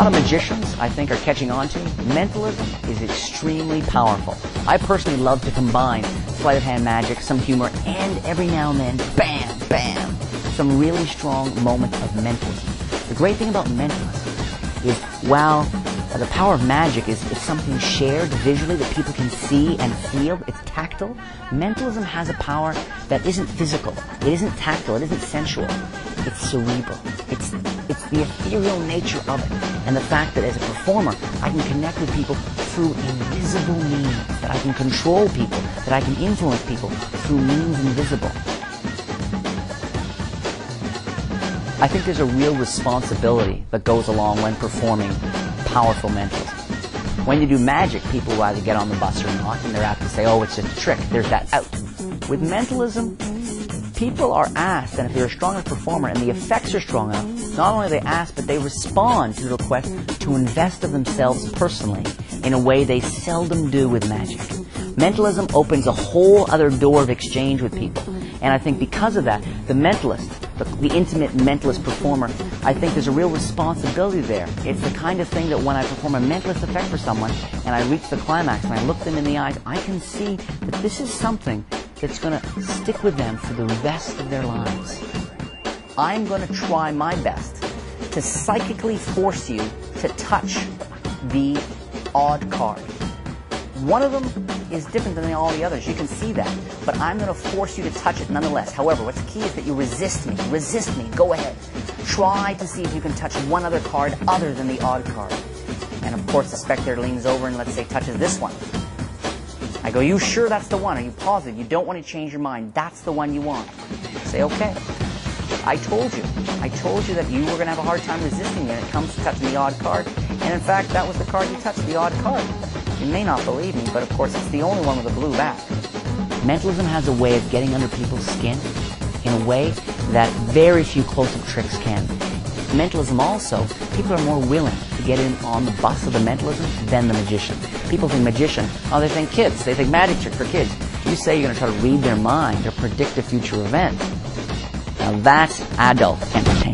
lot of magicians, I think, are catching on to, mentalism is extremely powerful. I personally love to combine sleight of hand magic, some humor, and every now and then, bam, bam, some really strong moments of mentalism. The great thing about mentalism is, while the power of magic is something shared visually that people can see and feel, it's tactile, mentalism has a power that isn't physical, it isn't tactile, it isn't sensual, it's cerebral. It's the ethereal nature of it, and the fact that as a performer I can connect with people through invisible means, that I can control people, that I can influence people through means invisible. I think there's a real responsibility that goes along when performing powerful mentalism. When you do magic, people will either get on the bus or not, and they're apt to say, oh, it's just a trick, there's that out. With mentalism, people are asked, and if you're a strong enough performer and the effects are strong enough, not only are they asked, but they respond to the request to invest of themselves personally in a way they seldom do with magic. Mentalism opens a whole other door of exchange with people. And I think because of that, the mentalist, the intimate mentalist performer, I think there's a real responsibility there. It's the kind of thing that when I perform a mentalist effect for someone and I reach the climax and I look them in the eyes, I can see that this is something that's going to stick with them for the rest of their lives. I'm going to try my best to psychically force you to touch the odd card. One of them is different than all the others. You can see that. But I'm going to force you to touch it nonetheless. However, what's key is that you resist me. Resist me. Go ahead. Try to see if you can touch one other card other than the odd card. And of course, the spectator leans over and, let's say, touches this one. I go, you sure that's the one? Are you positive? You don't want to change your mind. That's the one you want. Say, okay. I told you. I told you that you were going to have a hard time resisting when it comes to touching the odd card. And in fact, that was the card you touched, the odd card. You may not believe me, but of course it's the only one with a blue back. Mentalism has a way of getting under people's skin in a way that very few close-up tricks can. Mentalism also, people are more willing to get in on the bus of the mentalism than the magician. People think magician, oh, they think kids, they think magic trick for kids. You say you're going to try to read their mind or predict a future event. Now that's adult entertainment.